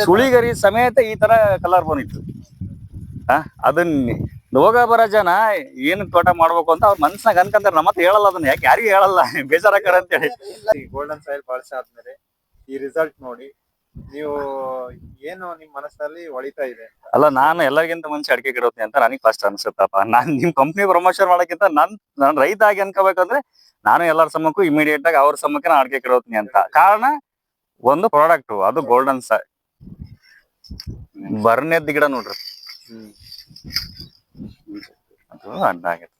ಸುಳಿಗರಿ ಸಮೇತ ಈ ತರ ಕಲರ್ ಬಂದಿತ್ತು. ಅದನ್ನ ಹೋಗ ಬರ ಜನ ಏನ್ ತೋಟ ಮಾಡ್ಬೇಕು ಅಂತ ಅವ್ರ ಮನ್ಸ್ನಾಗ ಅನ್ಕಂತಾರ. ನಮ್ಮತ್ ಹೇಳಲ್ಲ, ಅದನ್ನ ಯಾಕೆ ಯಾರಿಗೂ ಹೇಳಲ್ಲ, ಬೇಜಾರಾಕರ ಅಂತ ಹೇಳಿ. ಗೋಲ್ಡನ್ ಸಾಯಿಲ್ ಬಳಸಾದ್ಮೇಲೆ ಈ ರಿಸಲ್ಟ್ ನೋಡಿ ನೀವು ಏನು ನಿಮ್ ಮನಸ್ಸಲ್ಲಿ ಹೊಳಿತಾ ಇದೆ? ಅಲ್ಲ, ನಾನು ಎಲ್ಲರಿಗಿಂತ ಮುಂಚೆ ಅಡಿಕೆ ಗಿಡೋತೀನಿ ಅಂತ ನನಗೆ ಫಸ್ಟ್ ಅನ್ಸುತ್ತಪ್ಪ. ನಾನ್ ನಿಮ್ ಕಂಪ್ನಿ ಪ್ರಮೋಷನ್ ಮಾಡಕ್ಕಿಂತ ನಾನ್ ರೈತ ಆಗಿ ಅನ್ಕೋಬೇಕಂದ್ರೆ ನಾನು ಎಲ್ಲರ ಸಮ್ಮಕ್ಕೂ ಇಮಿಡಿಯೇಟ್ ಆಗಿ ಅವ್ರ ಸಮ್ಮಕ್ಕೆ ನಾನು ಅಡಿಕೆ ಗಿಡೋತೀನಿ ಅಂತ. ಕಾರಣ ಒಂದು ಪ್ರಾಡಕ್ಟ್, ಅದು ಗೋಲ್ಡನ್ ಸಾಯಿಲ್ ಬರ್ನೆದ್ ಗಿಡ ನೋಡ್ರಿ. ಅದು ಅಡ್ಡ ಆಗೈತೆ.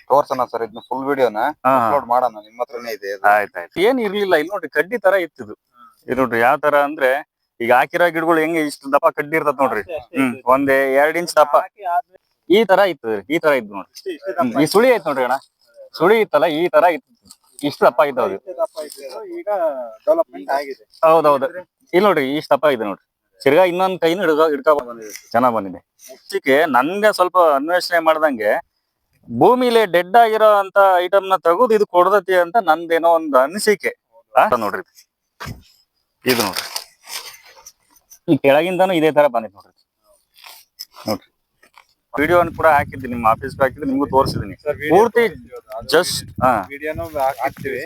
ತೋರ್ಸೋಣ ಸರ್, ಇದನ್ನ ಫುಲ್ ವಿಡಿಯೋನ ಅಪ್ಲೋಡ್ ಮಾಡೋಣ. ನಿಮ್ಮ ಹತ್ರನೇ ಇದೆ. ಆಯ್ತಾಯ್ತು. ಏನ್ ಇರ್ಲಿಲ್ಲ, ಇಲ್ಲಿ ನೋಡ್ರಿ ಕಡ್ಡಿ ತರ ಇತ್ತಿದು. ಇದು ನೋಡ್ರಿ ಯಾವ ತರ ಅಂದ್ರೆ, ಈಗ ಹಾಕಿರೋ ಗಿಡಗಳು ಹೆಂಗೆ ಇಷ್ಟು ದಪ್ಪ ಕಡ್ಡಿ ಇರ್ತದ ನೋಡ್ರಿ. ಒಂದ್ 2 ಇಂಚ್ ದಪ್ಪ ಈ ತರ ಇತ್ತು. ಈ ತರ ಇದ್ದು ನೋಡ್ರಿ. ಈ ಸುಳಿ ಐತ್ ನೋಡ್ರಿ ಅಣ್ಣ, ಸುಳಿ ಇತ್ತಲ್ಲ ಈ ತರ ಇತ್ತು. ಇಷ್ಟು ದಪ್ಪ ಇದ್ದಾವ್ರಿ. ಈಗ ಡೆವಲಪ್ಮೆಂಟ್ ಆಗಿದೆ. ಹೌದೌದು. ಇಲ್ಲಿ ನೋಡ್ರಿ ಇಷ್ಟು ದಪ್ಪ ಇದೆ ನೋಡ್ರಿ. ತಿರ್ಗಾ ಇನ್ನೊಂದ್ ಕೈನ ಹಿಡ್ಕೊ ಬಂದಿದೆ. ಚೆನ್ನಾಗ್ ಬಂದಿದೆ. ಹೆಚ್ಚಿಗೆ ನನ್ಗೆ ಸ್ವಲ್ಪ ಅನ್ವೇಷಣೆ ಮಾಡ್ದಂಗೆ ಭೂಮಿಲಿ ಡೆಡ್ ಆಗಿರೋ ಅಂತ ಐಟಮ್ ನ ತೆಗೆದು ಇದು ಕೊಡದತಿ ಅಂತ ನಂದೇನೋ ಒಂದು ಅನಿಸಿಕೆ. ನೋಡ್ರಿ ಇದು ನೋಡ್ರಿ, ಈ ಕೆಳಗಿಂದಾನು ಇದೇ ತರ ಬಂದಿದೆ ನೋಡ್ರಿ. ನೋಡ್ರಿ ವಿಡಿಯೋನ್ ಕೂಡ ಹಾಕಿದ್ದೀನಿ, ನಿಮ್ಮ ಆಫೀಸ್ ಹಾಕಿದ್ರೆ ನಿಮ್ಗೂ ತೋರಿಸಿದೀನಿ ಪೂರ್ತಿ. ಜಸ್ಟ್ ವಿಡಿಯೋನು ಹಾಕ್ತಿವಿ.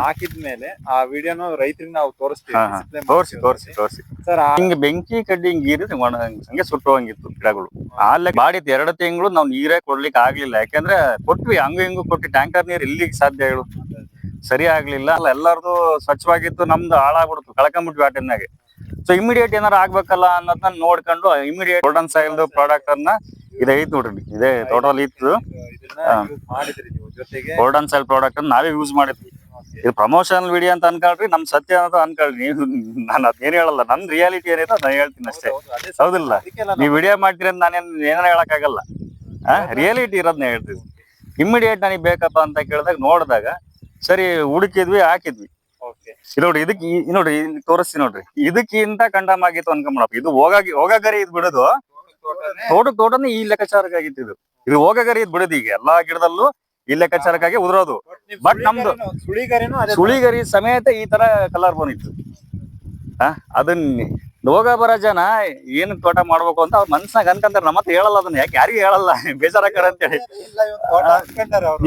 ಹಾಕಿದ್ಮೇಲೆ ಆ ವಿಡಿಯೋನು ರೈತರಿಗೆ ನಾವು ತೋರಿಸಿ ತೋರಿಸ್ತೀವಿ. ಸರ್ ಹಿಂಗೆ ಬೆಂಕಿ ಕಡ್ಡಿ ಹಿಂಗ್ ಇರಿದ್ರೆ ಹಂಗೆ ಸುಟ್ಟೋಗಿತ್ತು ಗಿಡಗಳು. ಅಲ್ಲೇ ಬಾಡಿದ್ 2 ತಿಂಗಳು ನಾವು ನೀರೇ ಕೊಡ್ಲಿಕ್ಕೆ ಆಗ್ಲಿಲ್ಲ. ಯಾಕಂದ್ರೆ ಕೊಟ್ವಿ, ಹಂಗು ಹಿಂಗು ಕೊಟ್ಟಿ, ಟ್ಯಾಂಕರ್ ನೀರ್ ಇಲ್ಲಿಗೆ ಸಾಧ್ಯ ಹೇಳು, ಸರಿ ಆಗ್ಲಿಲ್ಲ. ಅಲ್ಲ ಎಲ್ಲರದು ಸ್ವಚ್ಛವಾಗಿತ್ತು, ನಮ್ದು ಹಾಳಾಗ್ಬಿಡ್ತು, ಕಳ್ಕೊಂಬಿಟ್ವಿ ಆ ಟೈಮ್ನಾಗೆ. ಸೊ ಇಮಿಡಿಯೇಟ್ ಏನಾರು ಆಗ್ಬೇಕಲ್ಲ ಅನ್ನೋದನ್ನ ನೋಡ್ಕೊಂಡು ಇಮಿಡಿಯೇಟ್ ಗೋಲ್ಡನ್ ಸಾಯಿಲ್ ಪ್ರಾಡಕ್ಟ್ ಅನ್ನ ಇದೈತ್ ನೋಡ್ರಿ. ಇದೇ ಟೋಟಲ್ ಇತ್ತು. ಗೋಲ್ಡನ್ ಸಾಯಿಲ್ ಪ್ರಾಡಕ್ಟ್ ಅನ್ನ ನಾವೇ ಯೂಸ್ ಮಾಡಿದ್ವಿ. ಇದು ಪ್ರಮೋಷನಲ್ ವಿಡಿಯೋ ಅಂತ ಅನ್ಕೊಳ್ರಿ, ನಮ್ ಸತ್ಯ ಅನ್ನೋದು ಅನ್ಕೊಳ್ರಿ. ನೀವು ನಾನು ಅದೇನ್ ಹೇಳಲ್ಲ, ನನ್ ರಿಯಾಲಿಟಿ ಏನೈತೋ ನಾನು ಹೇಳ್ತೀನಿ ಅಷ್ಟೇ. ಹೌದಿಲ್ಲ, ನೀವ್ ವಿಡಿಯೋ ಮಾಡ್ತೀರಿ ಅಂತ ನಾನೇನ್ ಹೇಳಕ್ ಆಗಲ್ಲ. ರಿಯಾಲಿಟಿ ಇರೋದ್ನ ಹೇಳ್ತೀವಿ. ಇಮಿಡಿಯೇಟ್ ನನಗೆ ಬೇಕಪ್ಪ ಅಂತ ಕೇಳಿದಾಗ ನೋಡಿದಾಗ ಸರಿ ಹುಡುಕಿದ್ವಿ, ಹಾಕಿದ್ವಿ. ನೋಡಿ ಇದಕ್ಕೆ ನೋಡಿ ತೋರಿಸ್ತೀನಿ ನೋಡ್ರಿ. ಇದಕ್ಕಿಂತ ಕಂಡಮ್ ಆಗಿತ್ತು ಅನ್ಕೊಂಬಿಡಪ್ಪ. ಇದು ಹೋಗಗರಿ ಇದ್ ಬಿಡೋದು ತೋಟನೇ ಈ ಲೆಕ್ಕಾಚಾರಕ್ಕಾಗಿತ್ತು. ಇದು ಹೋಗಗರಿ ಇದ್ ಬಿಡೋದು. ಈಗ ಎಲ್ಲಾ ಗಿಡದಲ್ಲೂ ಈ ಲೆಕ್ಕಾಚಾರಕ್ಕಾಗಿ ಉದುರೋದು. ಬಟ್ ನಮ್ದು ಸುಳಿಗರಿ ಸಮೇತ ಈ ತರ ಕಲರ್ ಬಂದಿತ್ತು. ಅದನ್ನ ಹೋಗ ಬರ ಜನ ಏನ್ ತೋಟ ಮಾಡ್ಬೇಕು ಅಂತ ಅವ್ರ ಮನ್ಸ್ನಾಗ ಅನ್ಕಂತಾರ. ನಮ್ಮತ್ ಹೇಳಲ್ಲ, ಅದನ್ನ ಯಾಕೆ ಯಾರಿಗೂ ಹೇಳಲ್ಲ, ಬೇಜಾರಾಕರ ಅಂತ ಹೇಳಿ.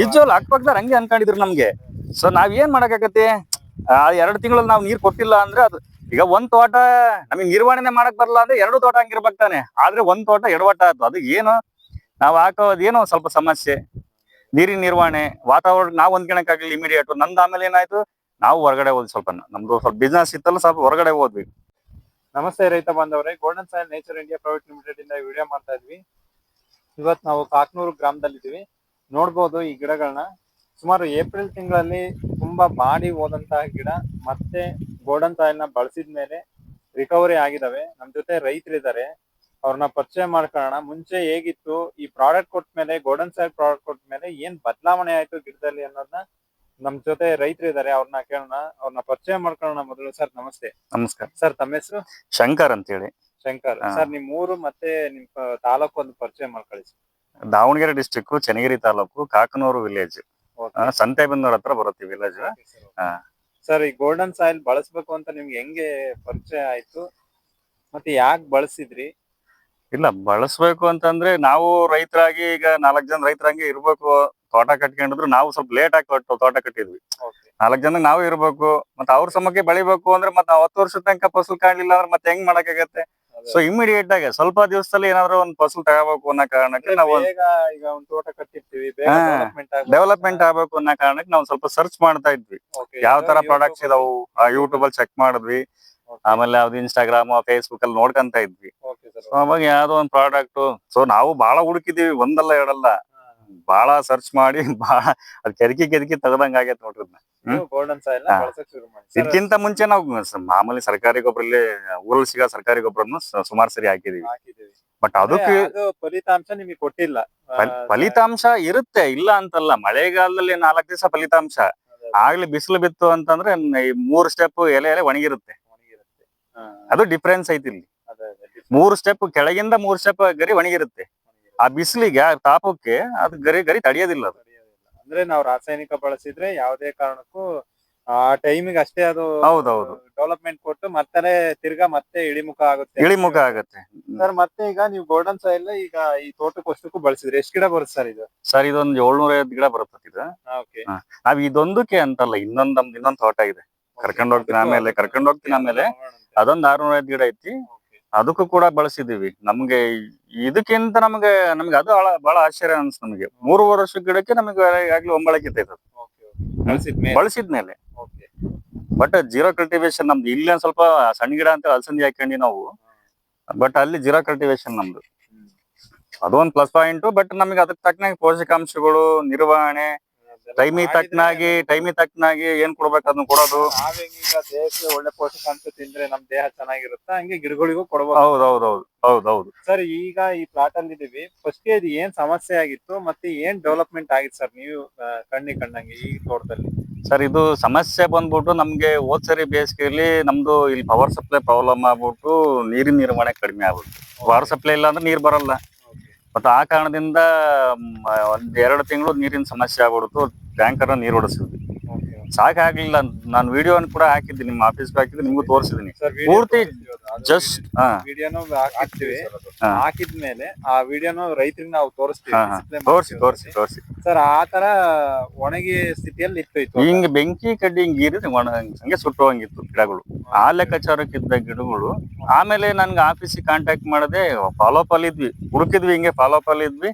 ನಿಜವಲ್ಲ ಅಕ್ಕಪಕ್ಕದಾರ ಹಂಗೆ ಅನ್ಕೊಂಡಿದ್ರು ನಮ್ಗೆ. ಸೊ ನಾವ್ ಏನ್ ಮಾಡಕ್ಕಾಗತ್ತೆ? 2 ತಿಂಗಳಲ್ಲಿ ನಾವ್ ನೀರ್ ಕೊಟ್ಟಿಲ್ಲ ಅಂದ್ರೆ ಅದು ಈಗ ಒಂದ್ ತೋಟ ನಮಗ್ ನಿರ್ವಹಣೆ ಮಾಡಕ್ ಬರಲ್ಲ ಅಂದ್ರೆ 2 ತೋಟ ಹಂಗಿರ್ಬೇಕು ತಾನೆ. ಆದ್ರೆ ಒಂದ್ ತೋಟ ಎಡವಟ್ಟ ಆಯ್ತು. ಅದು ಏನು ನಾವ್ ಹಾಕೋದೇನೋ ಸ್ವಲ್ಪ ಸಮಸ್ಯೆ, ನೀರಿನ ನಿರ್ವಹಣೆ, ವಾತಾವರಣ ನಾವ್ ಹೊಂದ್ಕೊಳಕ್ಕಾಗಲಿಲ್ಲ ಇಮಿಡಿಯೇಟ್. ನಂದು ಆಮೇಲೆ ಏನಾಯ್ತು, ನಾವು ಹೊರಗಡೆ ಹೋದ್ವಿ. ಸ್ವಲ್ಪ ನಮ್ದು ಸ್ವಲ್ಪ ಬಿಸ್ನೆಸ್ ಇತ್ತಲ್ಲ, ಸ್ವಲ್ಪ ಹೊರಗಡೆ ಹೋದ್ವಿ. ನಮಸ್ತೆ ರೈತ ಬಾಂಧವರೇ, golden soil nature India private limited ಇಂದ ವಿಡಿಯೋ ಮಾಡ್ತಾ ಇದ್ವಿ. ಇವತ್ತು ನಾವು ಕಾಕನೂರು ಗ್ರಾಮದಲ್ಲಿದ್ದೀವಿ. ನೋಡ್ಬೋದು ಈ ಗಿಡಗಳನ್ನ. ಸುಮಾರು ಏಪ್ರಿಲ್ ತಿಂಗಳಲ್ಲಿ ತುಂಬಾ ಬಾಡಿ ಹೋದಂತಹ ಗಿಡ ಮತ್ತೆ ಗೋಲ್ಡನ್ ಸಾಯಿಲ್ ನ ಬಳಸಿದ ಮೇಲೆ ರಿಕವರಿ ಆಗಿದಾವೆ. ನಮ್ ಜೊತೆ ರೈತರಿದ್ದಾರೆ, ಅವ್ರನ್ನ ಪರಿಚಯ ಮಾಡ್ಕೊಳ್ಳೋಣ. ಮುಂಚೆ ಹೇಗಿತ್ತು, ಈ ಪ್ರಾಡಕ್ಟ್ ಕೊಟ್ಟ ಮೇಲೆ, ಗೋಲ್ಡನ್ ಸಾಯಿಲ್ ಪ್ರಾಡಕ್ಟ್ ಕೊಟ್ಟ ಮೇಲೆ ಏನ್ ಬದಲಾವಣೆ ಆಯ್ತು ಗಿಡದಲ್ಲಿ ಅನ್ನೋದನ್ನ ನಮ್ ಜೊತೆ ರೈತರಿದ್ದಾರೆ, ಅವ್ರನ್ನ ಕೇಳೋಣ. ಅವ್ರನ್ನ ಪರಿಚಯ ಮಾಡ್ಕೊಳ್ಳೋಣ. ಮೊದಲು ಸರ್ ನಮಸ್ತೆ. ನಮಸ್ಕಾರ ಸರ್, ತಮ್ಮ ಹೆಸರು? ಶಂಕರ್ ಅಂತ ಹೇಳಿ. ಶಂಕರ್ ಸರ್, ನಿಮ್ ಊರು ಮತ್ತೆ ನಿಮ್ ತಾಲೂಕು ಒಂದು ಪರಿಚಯ ಮಾಡ್ಕೊಳ್ಳಿ. ದಾವಣಗೆರೆ ಡಿಸ್ಟ್ರಿಕ್ಟ್ ಚನ್ನಗಿರಿ ತಾಲೂಕು, ಕಾಕನೂರು ವಿಲೇಜ್, ಸಂತೆಬೆನ್ನೂರ್ ಹತ್ರ ಬರುತ್ತೆ ವಿಲೇಜ್. ಸರ್, ಈ ಗೋಲ್ಡನ್ ಸಾಯಿಲ್ ಬಳಸ್ಬೇಕು ಅಂತ ನಿಮ್ಗೆ ಹೆಂಗೆ ಪರಿಚಯ ಆಯ್ತು, ಮತ್ತೆ ಯಾಕೆ ಬಳಸಿದ್ರಿ? ಇಲ್ಲ, ಬಳಸ್ಬೇಕು ಅಂತಂದ್ರೆ ನಾವು ರೈತರಾಗಿ ಈಗ 4 ಜನ ರೈತರಂಗೆ ಇರ್ಬೇಕು. ತೋಟ ಕಟ್ಕೊಂಡಿದ್ರು ನಾವು ಸ್ವಲ್ಪ ಲೇಟ್ ಆಗಿ ತೋಟ ಕಟ್ಟಿದ್ವಿ. 4 ಜನ ನಾವು ಇರ್ಬೇಕು, ಮತ್ತೆ ಅವ್ರ ಸಮಕ್ಕೆ ಬೆಳಿಬೇಕು ಅಂದ್ರೆ ಮತ್ತೆ 10 ವರ್ಷದ ತನಕ ಫಸಲ್ ಕಾಣ್ಲಿಲ್ಲ ಅಂದ್ರೆ ಮತ್ತೆ ಹೆಂಗ್ ಮಾಡಕ್ಕಾಗತ್ತೆ? ಸೊ ಇಮಿಡಿಯೇಟ್ ಆಗಿ ಸ್ವಲ್ಪ ದಿವಸದಲ್ಲಿ ಏನಾದ್ರು ಒಂದು ಫಸಲ್ ತಗೋಬೇಕು ಅನ್ನೋ ಕಾರಣಕ್ಕೆ ನಾವು ಈಗ ಒಂದು ತೋಟ ಕಟ್ಟಿರ್ತೀವಿ, ಡೆವಲಪ್ಮೆಂಟ್ ಆಗ್ಬೇಕು ಅನ್ನೋ ಕಾರಣಕ್ಕೆ ನಾವು ಸ್ವಲ್ಪ ಸರ್ಚ್ ಮಾಡ್ತಾ ಇದ್ವಿ. ಯಾವ ತರ ಪ್ರಾಡಕ್ಟ್ಸ್ ಇದಾವು ಯೂಟ್ಯೂಬ್ ಅಲ್ಲಿ ಚೆಕ್ ಮಾಡಿದ್ವಿ. ಆಮೇಲೆ ಯಾವ್ದು ಇನ್ಸ್ಟಾಗ್ರಾಮ್, ಫೇಸ್ಬುಕ್ ಅಲ್ಲಿ ನೋಡ್ಕೊಂತ ಇದ್ವಿ. ಅವಾಗ ಯಾವ್ದೋ ಒಂದ್ ಪ್ರಾಡಕ್ಟ್. ಸೊ ನಾವು ಬಹಳ ಹುಡುಕಿದೀವಿ, ಒಂದಲ್ಲ ಎರಡಲ್ಲ, ಬಹಳ ಸರ್ಚ್ ಮಾಡಿ ಬಹಳ ಅದ್ ಕೆದಕಿ ತಗದಂಗ ಆಗೈತೆ ನೋಡ್ರಿ. ಇದಕ್ಕಿಂತ ಮುಂಚೆ ನಾವು ಮಾಮೂಲಿ ಸರ್ಕಾರಿ ಗೊಬ್ಬರಲ್ಲಿ ಊರಲ್ಲಿ ಸಿಗೋ ಸರ್ಕಾರಿ ಗೊಬ್ಬರನ್ನು ಸುಮಾರು ಸರಿ ಹಾಕಿದೀವಿ. ಬಟ್ ಅದಕ್ಕೆ ಫಲಿತಾಂಶ ನಿಮಗೆ ಕೊಟ್ಟಿಲ್ಲ. ಫಲಿತಾಂಶ ಇರುತ್ತೆ, ಇಲ್ಲ ಅಂತಲ್ಲ. ಮಳೆಗಾಲದಲ್ಲಿ 4 ದಿವಸ ಫಲಿತಾಂಶ, ಆಗ್ಲಿ ಬಿಸಿಲು ಬಿತ್ತು ಅಂತಂದ್ರೆ 3 ಸ್ಟೆಪ್ ಎಲೆ ಒಣಗಿರುತ್ತೆ. ಅದು ಡಿಫ್ರೆನ್ಸ್ ಐತಿ ಇಲ್ಲಿ. 3 ಸ್ಟೆಪ್ ಕೆಳಗಿಂದ 3 ಸ್ಟೆಪ್ ಗರಿ ಒಣಗಿರುತ್ತೆ. ಆ ಬಿಸಿಲಿಗೆ, ಆ ತಾಪಕ್ಕೆ ಅದು ಗರಿ ತಡೆಯೋದಿಲ್ಲ. ಅದು ಅಂದ್ರೆ ನಾವು ರಾಸಾಯನಿಕ ಬಳಸಿದ್ರೆ ಯಾವುದೇ ಕಾರಣಕ್ಕೂ ಆ ಟೈಮಿಗೆ ಅಷ್ಟೇ ಅದು ಹೌದೌದು. ಡೆವಲಪ್ಮೆಂಟ್ ಕೊಟ್ಟು ಮತ್ತೆ ತಿರ್ಗಾ ಮತ್ತೆ ಇಳಿಮುಖ ಆಗುತ್ತೆ. ಇಳಿಮುಖ ಆಗತ್ತೆ. ಸರ್ ಮತ್ತೆ ಈಗ ನೀವು ಗೋಲ್ಡನ್ ಸಾಯಿಲ್ ಈಗ ಈ ತೋಟಕ್ಕೆ ಅಷ್ಟಕ್ಕೂ ಬಳಸಿದ್ರಿ, ಎಷ್ಟು ಗಿಡ ಬರುತ್ತೆ ಸರ್ ಇದು? ಸರ್ ಇದೊಂದು 750 ಗಿಡ ಬರುತ್ತೆ ಇದು. ಓಕೆ. ನಾವ್ ಇದೊಂದಕ್ಕೆ ಅಂತಲ್ಲ, ನಮ್ದು ಇನ್ನೊಂದ್ ತೋಟ ಇದೆ, ಕರ್ಕೊಂಡ್ ಹೋಗ್ತೀನಿ ಆಮೇಲೆ ಅದೊಂದ್ 650 ಗಿಡ ಐತಿ, ಅದಕ್ಕೂ ಕೂಡ ಬಳಸಿದೀವಿ. ನಮ್ಗೆ ಇದಕ್ಕಿಂತ ನಮ್ಗೆ ಅದು ಬಹಳ ಆಶ್ಚರ್ಯ ಅನ್ಸ್ ನಮ್ಗೆ. 3 ವರ್ಷ ಗಿಡಕ್ಕೆ ನಮಗೆ ಆಗ್ಲಿ ಒಂಬಳಕೆ ಬಳಸಿದ್ಮೇಲೆ. ಬಟ್ ಜೀರೋ ಕಲ್ಟಿವೇಶನ್ ನಮ್ದು. ಇಲ್ಲಿ ಒಂದ್ ಸ್ವಲ್ಪ ಸಣ್ಣ ಗಿಡ ಅಂತ ಅಲಸಂದಿ ಹಾಕೊಂಡಿ ನಾವು, ಬಟ್ ಅಲ್ಲಿ ಜೀರೋ ಕಲ್ಟಿವೇಶನ್ ನಮ್ದು. ಅದೊಂದ್ ಪ್ಲಸ್ ಪಾಯಿಂಟ್. ಬಟ್ ನಮಗೆ ಅದಕ್ಕೆ ತಕ್ಕನಾಗಿ ಪೋಷಕಾಂಶಗಳು, ನಿರ್ವಹಣೆ, ಟೈಮಿಗೆ ತಕ್ಕನಾಗಿ ಏನ್ ಕೊಡ್ಬೇಕು ಅದನ್ನ ಕೊಡೋದು. ನಾವೀಗ ದೇಹಕ್ಕೆ ಒಳ್ಳೆ ಪೋಷಕಾಂಶ ತಿಂದ್ರೆ ನಮ್ ದೇಹ ಚೆನ್ನಾಗಿರುತ್ತೆ, ಹಂಗೆ ಗಿಡಗಳಿಗೂ ಕೊಡಬಹುದು. ಹೌದೌದು. ಸರ್ ಈಗ ಈ ಪ್ಲಾಟ್ ಅಲ್ಲಿ ಇದೀವಿ, ಫಸ್ಟ್ ಇದು ಏನ್ ಸಮಸ್ಯೆ ಆಗಿತ್ತು ಮತ್ತೆ ಏನ್ ಡೆವಲಪ್ಮೆಂಟ್ ಆಗಿತ್ತು ಸರ್ ನೀವು ಕಂಡಂಗೆ ಈ ತೋಟದಲ್ಲಿ? ಸರ್ ಇದು ಸಮಸ್ಯೆ ಬಂದ್ಬಿಟ್ಟು ನಮ್ಗೆ ಹೋದ್ ಸರಿ ಬೇಸಿಗೆಯಲ್ಲಿ ನಮ್ದು ಇಲ್ಲಿ ಪವರ್ ಸಪ್ಲೈ ಪ್ರಾಬ್ಲಮ್ ಆಗ್ಬಿಟ್ಟು ನೀರಿನ ನಿರ್ವಹಣೆ ಕಡಿಮೆ ಆಗ್ಬಿಟ್ಟು, ಪವರ್ ಸಪ್ಲೈ ಇಲ್ಲ ಅಂದ್ರೆ ನೀರ್ ಬರಲ್ಲ. ಮತ್ತೆ ಆ ಕಾರಣದಿಂದ ಒಂದ್ 2 ತಿಂಗಳು ನೀರಿನ ಸಮಸ್ಯೆ ಆಗ್ಬಿಡ್ತು. ಟ್ಯಾಂಕರ್ ನೀರ್ ಹೊಡಿಸಿದ್ವಿ, ಸಾಕಾಗ್ಲಿಲ್ಲ. ನಾನು ವಿಡಿಯೋನ್ ಕೂಡ ಹಾಕಿದ್ದೀನಿ, ನಿಮ್ಮ ಆಫೀಸ್ಗೆ ಹಾಕಿದ್ದೀನಿ, ನಿಮ್ಗೂ ತೋರಿಸಿದೀನಿ ಪೂರ್ತಿ. ಜಸ್ಟ್ ವಿಡಿಯೋನು ಹಾಕಿರ್ತೀವಿ, ಹಾಕಿದ್ಮೇಲೆ ಆ ವಿಡಿಯೋನು ರೈತರಿಗೆ ನಾವು ತೋರಿಸಿ. ಸರ್ ಆ ತರ ಒಣಗಿ ಸ್ಥಿತಿಯಲ್ಲಿ ಇತ್ತು. ಹಿಂಗ್ ಬೆಂಕಿ ಕಡ್ಡಿ ಹಿಂಗ್ ಹಂಗೆ ಸುಟ್ಟೋಂಗಿತ್ತು ಗಿಡಗಳು, ಆ ಲೆಕ್ಕಾಚಾರಕ್ಕಿದ್ದ ಗಿಡಗಳು. ಆಮೇಲೆ ನನ್ಗೆ ಆಫೀಸಿಗೆ ಕಾಂಟ್ಯಾಕ್ಟ್ ಮಾಡದೆ ಫಾಲೋಅಪ್ ಅಲ್ಲಿ ಇದ್ವಿ, ಹುಡುಕಿದ್ವಿ, ಹಿಂಗೆ ಫಾಲೋಅಪ್ ಅಲ್ಲಿ ಇದ್ವಿ.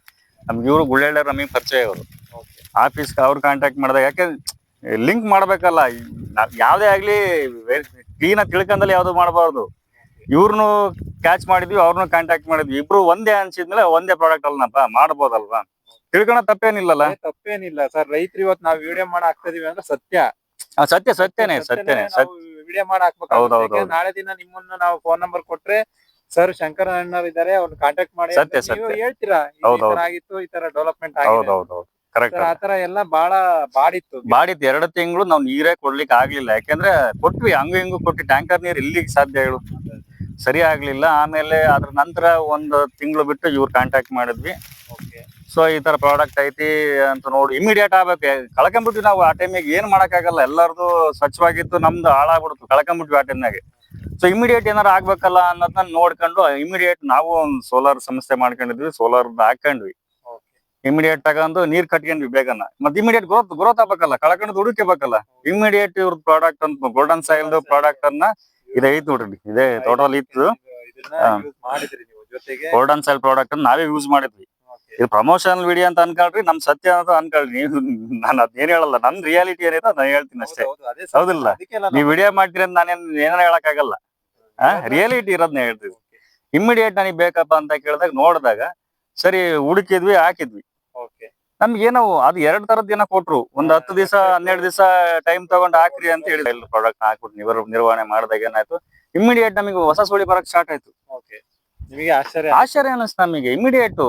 ನಮ್ಗೆ ಇವ್ರು ಗುಳ್ಳೆಳ್ಳ ನಮಗೆ ಪರಿಚಯ ಅವರು, ಆಫೀಸ್ಗೆ ಅವ್ರು ಕಾಂಟ್ಯಾಕ್ಟ್ ಮಾಡಿದಾಗ, ಯಾಕೆ ಲಿಂಕ್ ಮಾಡ್ಬೇಕಲ್ಲ, ಯಾವ್ದೇ ಆಗ್ಲಿ ಕ್ಲೀನ್ ಆಗಿ ತಿಳ್ಕೊಂಡಲ್ಲಿ ಯಾವ್ದು ಮಾಡಬಾರ್ದು. ಇವ್ರನ್ನು ಕ್ಯಾಚ್ ಮಾಡಿದ್ವಿ, ಅವ್ರನ್ನು ಕಾಂಟ್ಯಾಕ್ಟ್ ಮಾಡಿದ್ವಿ, ಇಬ್ರು ಒಂದೇ ಅನ್ಸಿದ್ಮೇಲೆ ಒಂದೇ ಪ್ರಾಡಕ್ಟ್ ಅಲ್ಲನಪ್ಪ ಮಾಡ್ಬೋದಲ್ವಾ, ತಿಳ್ಕೊಳ ತಪ್ಪೇನಿಲ್ಲ ಸರ್. ರೈತರು ಇವತ್ತು ನಾವು ವಿಡಿಯೋ ಮಾಡಿ ಹಾಕ್ತಿದೀವಿ ಅಂದ್ರೆ ಸತ್ಯನೇ ವಿಡಿಯೋ ಮಾಡಿ ಹಾಕ್ಬೇಕು. ನಾಳೆ ದಿನ ನಿಮ್ಮನ್ನ ನಾವು ಫೋನ್ ನಂಬರ್ ಕೊಟ್ರೆ, ಸರ್ ಶಂಕರ ಅಣ್ಣರ್ ಇದಾರೆ, ಅವ್ರನ್ನ ಕಾಂಟ್ಯಾಕ್ಟ್ ಮಾಡಿ ನೀವು ಹೇಳ್ತೀರಾ ಆಗಿತ್ತು, ಈ ತರ ಡೆವಲಪ್ಮೆಂಟ್ ಆಗಿದೆ. ಆತರ ಎಲ್ಲ ಬಾಡಿತ್ತು 2 ತಿಂಗಳು ನಾವ್ ನೀರೇ ಕೊಡ್ಲಿಕ್ಕೆ ಆಗ್ಲಿಲ್ಲ. ಯಾಕೆಂದ್ರೆ ಕೊಟ್ವಿ, ಹಿಂಗು ಕೊಟ್ವಿ, ಟ್ಯಾಂಕರ್ ನೀರ್ ಇಲ್ಲಿಗೆ ಸಾಧ್ಯ ಹೇಳು, ಸರಿ ಆಗ್ಲಿಲ್ಲ. ಆಮೇಲೆ ಅದ್ರ ನಂತರ 1 ತಿಂಗಳು ಬಿಟ್ಟು ಇವ್ರು ಕಾಂಟ್ಯಾಕ್ಟ್ ಮಾಡಿದ್ವಿ. ಸೊ ಈ ತರ ಪ್ರಾಡಕ್ಟ್ ಐತಿ ಅಂತ ನೋಡಿ ಇಮಿಡಿಯೇಟ್ ಆಗ್ಬೇಕು. ಕಳ್ಕೊಂಡ್ಬಿಟ್ವಿ ನಾವು ಆ ಟೈಮಿಗೆ, ಏನ್ ಮಾಡಕ್ ಆಗಲ್ಲ, ಎಲ್ಲಾರ್ದು ಸ್ವಚ್ಛವಾಗಿತ್ತು, ನಮ್ದು ಹಾಳಾಗ್ಬಿಡ್ತು, ಕಳ್ಕೊಂಡ್ಬಿಟ್ವಿ ಆ ಟೈಮ್ನಾಗೆ. ಸೊ ಇಮಿಡಿಯೇಟ್ ಏನಾರು ಆಗ್ಬೇಕಲ್ಲ ಅನ್ನೋದನ್ನ ನೋಡ್ಕೊಂಡು ಇಮಿಡಿಯೇಟ್ ನಾವು ಒಂದು ಸೋಲಾರ್ ಸಂಸ್ಥೆ ಮಾಡ್ಕೊಂಡಿದ್ವಿ, ಸೋಲಾರ್ ಹಾಕೊಂಡ್ವಿ. ಇಮಿಡಿಯೇಟ್ ತಗೊಂಡು ನೀರ್ ಕಟ್ಕೊಂಡ್ವಿ ಬೇಗನ. ಮತ್ತೆ ಇಮಿಡಿಯೇಟ್ ಗ್ರೋತ್ ಆಗ್ಬೇಕಲ್ಲ, ಕಳ್ಕೊಂಡು ಹುಡುಕಬೇಕಲ್ಲ. ಇಮಿಡಿಯೇಟ್ ಇವ್ರ ಪ್ರಾಡಕ್ಟ್ ಅಂತ ಗೋಲ್ಡನ್ ಸಾಯಿಲ್ ಪ್ರಾಡಕ್ಟ್ ಅನ್ನ ಇದೈತ್ ನೋಡ್ರಿ, ಇದೇ ಟೋಟಲ್ ಇತ್ತು. ಗೋಲ್ಡನ್ ಸಾಯಿಲ್ ಪ್ರಾಡಕ್ಟ್ ಅನ್ನ ನಾವೇ ಯೂಸ್ ಮಾಡಿದ್ವಿ. ಇದು ಪ್ರಮೋಷನಲ್ ವಿಡಿಯೋ ಅಂತ ಅನ್ಕೊಳ್ರಿ, ನಮ್ ಸತ್ಯ ಅಂತ ಅನ್ಕೊಳ್ರಿ. ನೀವು ನಾನು ಅದೇನ್ ಹೇಳಲ್ಲ, ನನ್ ರಿಯಾಲಿಟಿ ಏನೈತೆ ನಾನು ಹೇಳ್ತೀನಿ ಅಷ್ಟೇ. ಹೌದಿಲ್ಲ, ನೀವ್ ವಿಡಿಯೋ ಮಾಡ್ತೀರಿ ಅಂತ ನಾನೇನ್ ಏನಾರ ಹೇಳಕ್ ಆಗಲ್ಲ, ರಿಯಾಲಿಟಿ ಇರೋದ್ನ ಹೇಳ್ತೀವಿ. ಇಮಿಡಿಯೇಟ್ ನನಗೆ ಬೇಕಪ್ಪ ಅಂತ ಕೇಳಿದಾಗ ನೋಡಿದಾಗ ಸರಿ ಹುಡುಕಿದ್ವಿ, ಹಾಕಿದ್ವಿ. ನಮ್ಗೇನೋ ಅದು 2 ತರದ್ ಏನೋ ಕೊಟ್ರು, ಒಂದ್ 10 ದಿವಸ 12 ದಿವಸ ಟೈಮ್ ತಗೊಂಡ್ ಹಾಕ್ರಿ ಅಂತ ಹೇಳಿದ್ರು. ಎಲ್ಲ ಪ್ರಾಡಕ್ಟ್ ಹಾಕ್ಬಿಟ್ಟು ನಿರ್ವಹಣೆ ಮಾಡಿದಾಗ ಏನಾಯ್ತು, ಇಮಿಡಿಯೇಟ್ ನಮಗೆ ಹೊಸ ಸುಳಿ ಬರಕ್ ಸ್ಟಾರ್ಟ್ ಆಯ್ತು. ನಿಮಗೆ ಆಶ್ಚರ್ಯ ಅನಿಸ್ತು ನಮಗೆ. ಇಮಿಡಿಯೇಟ್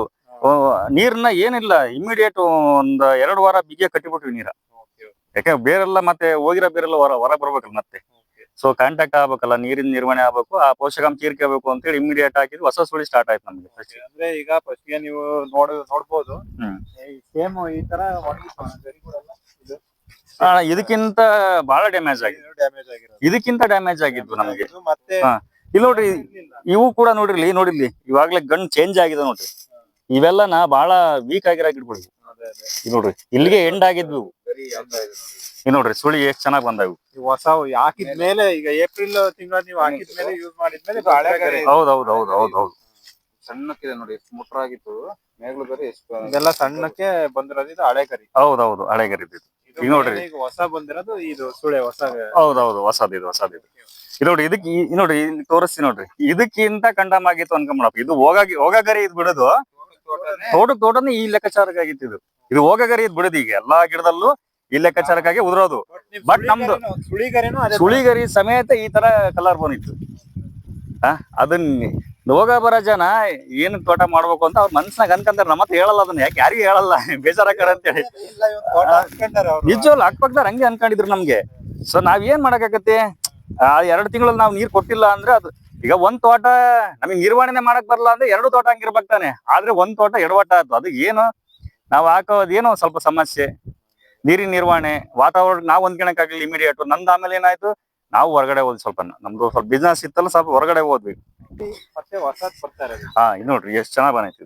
ನೀರ್ನ ಏನಿಲ್ಲ, ಇಮಿಡಿಯೇಟ್ ಒಂದ್ 2 ವಾರ ಬಿಗಿಯ ಕಟ್ಟಿಬಿಟ್ವಿ ನೀರ. ಯಾಕೆ ಬೇರೆಲ್ಲ ಮತ್ತೆ ಹೋಗಿರೋ ಬೇರೆಲ್ಲ ಹೊರ ಬರ್ಬೇಕಲ್ಲ ಮತ್ತೆ. ಸೊ ಕಾಂಟ್ಯಾಕ್ಟ್ ಆಗ್ಬೇಕಲ್ಲ, ನೀರಿನ ನಿರ್ವಹಣೆ ಆಗ್ಬೇಕು, ಆ ಪೋಷಕಾಂಶ ಹೀರ್ಕೋಬೇಕು ಅಂತ ಹೇಳಿ ಇಮಿಡಿಯೇಟ್ ಹಾಕಿದ್ವಿ, ಹೊಸ ಸುಳಿ ಸ್ಟಾರ್ಟ್ ಆಯ್ತು ನಮ್ಗೆ. ಅಂದ್ರೆ ಈಗ ಫಸ್ಟ್ ಗೆ ನೀವು ನೋಡ್ಬೋದು, ಸೇಮ್ ಈ ತರ ಇದಕ್ಕಿಂತ ಬಹಳ ಡ್ಯಾಮೇಜ್ ಆಗಿದ್ವು ನಮ್ಗೆ. ಮತ್ತೆ ಇಲ್ಲಿ ನೋಡ್ರಿ, ಇವು ಕೂಡ ನೋಡಿರ್ಲಿ ಇವಾಗ್ಲೇ ಗಣ್ ಚೇಂಜ್ ಆಗಿದೆ ನೋಡ್ರಿ. ಇವೆಲ್ಲನ ಬಹಳ ವೀಕ್ ಆಗಿರೋ ಗಿಡಗಳು ನೋಡ್ರಿ, ಇಲ್ಲಿಗೆ ಎಂಡ್ ಆಗಿದ್ವು. ನೋಡ್ರಿ ಸುಳಿ ಎಷ್ಟ್ ಚೆನ್ನಾಗ್ ಬಂದಾವು. ಹೊಸ ಹಾಕಿದ್ಮೇಲೆ ಈಗ ಏಪ್ರಿಲ್ ತಿಂಗಳ ನೀವು ಹಾಕಿದ್ಮೇಲೆ ಯೂಸ್ ಮಾಡಿದ್ಮೇಲೆ ಹೌದು ಸಣ್ಣಕ್ಕಿದೆ ನೋಡಿ, ಎಷ್ಟು ಮುಟ್ರಾಗಿತ್ತು ಮೇಗ್ಲು ಬೇರೆ ಎಷ್ಟು. ಇದೆಲ್ಲ ಸಣ್ಣಕ್ಕೆ ಬಂದಿರೋದು, ಇದು ಹಳೆ ಕರಿ. ಹೌದು ಹಳೆ ಕರಿ ಈಗ ನೋಡ್ರಿ. ಈಗ ಹೊಸ ಬಂದಿರೋದು ಇದು ಸುಳೆ ಹೊಸ. ಹೌದು ಹೊಸದು ಇದು ನೋಡ್ರಿ. ನೋಡಿ ಇಲ್ಲಿ ತೋರಿಸ್ತೀನಿ ನೋಡ್ರಿ, ಇದಕ್ಕಿಂತ ಕಂಡಮ್ ಆಗಿತ್ತು ಅನ್ಕೊಂಬಿಡಪ್ಪ. ಇದು ಹೋಗಗರಿ ಇದ್ ಬಿಡೋದು, ತೋಟನೇ ಈ ಲೆಕ್ಕಾಚಾರಕ್ಕಾಗಿತ್ತು. ಇದು ಹೋಗಗರಿ ಇದ್ ಬಿಡೋದು, ಈಗ ಎಲ್ಲಾ ಗಿಡದಲ್ಲೂ ಈ ಲೆಕ್ಕಾಚಾರಕ್ಕಾಗಿ ಉದುರೋದು. ಬಟ್ ನಮ್ದು ಸುಳಿಗರಿ ಸಮೇತ ಈ ತರ ಕಲರ್ ಬಂದಿತ್ತು. ಅದನ್ನ ಹೋಗ ಬರೋ ಜನ ಏನ್ ತೋಟ ಮಾಡ್ಬೇಕು ಅಂತ ಅವ್ರ ಮನ್ಸ್ನಾಗ ಅನ್ಕಂತಾರ, ನಮ್ಮತ್ ಹೇಳಲ್ಲ ಅದನ್ನ. ಯಾರಿಗೆ ಹೇಳಲ್ಲ, ಬೇಜಾರಾಕಡೆ ಅಂತ ಹೇಳಿ. ನಿಜವಲ್ಲ ಅಕ್ಕಪಕ್ಕದಾರ ಹಂಗೆ ಅನ್ಕೊಂಡಿದ್ರು ನಮ್ಗೆ. ಸೊ ನಾವ್ ಏನ್ ಮಾಡಕ್ಕಾಗತ್ತೆ, 2 ತಿಂಗಳಲ್ಲಿ ನಾವ್ ನೀರ್ ಕೊಟ್ಟಿಲ್ಲ ಅಂದ್ರೆ ಅದು ಈಗ ಒಂದ್ ತೋಟ ನಮಗ್ ನಿರ್ವಹಣೆ ಮಾಡಕ್ ಬರಲ್ಲ ಅಂದ್ರೆ 2 ತೋಟ ಹಂಗಿರ್ಬೇಕು ತಾನೆ. ಆದ್ರೆ ಒಂದ್ ತೋಟ ಎಡವಟ್ಟ ಆಯ್ತು. ಅದು ಏನು ನಾವ್ ಹಾಕೋದೇನೋ ಸ್ವಲ್ಪ ಸಮಸ್ಯೆ. ನೀರಿನ ನಿರ್ವಹಣೆ, ವಾತಾವರಣ ನಾವು ಹೊಂದ್ಕೊಳಕ್ ಆಗ್ಲಿಲ್ಲ ಇಮಿಡಿಯೇಟ್. ನಂದು ಆಮೇಲೆ ಏನಾಯ್ತು, ನಾವು ಹೊರಗಡೆ ಹೋದ್ ಸ್ವಲ್ಪ ನಮ್ದು ಸ್ವಲ್ಪ ಬಿಸ್ನೆಸ್ ಇತ್ತಲ್ಲ, ಸ್ವಲ್ಪ ಹೊರಗಡೆ ಹೋದ್ವಿ. ಮತ್ತೆ ಹೊಸದ್ ಬರ್ತಾ ಇರೋದು. ಇದು ನೋಡ್ರಿ ಎಷ್ಟ್ ಚೆನ್ನಾಗ್ ಬಂದೈತಿ.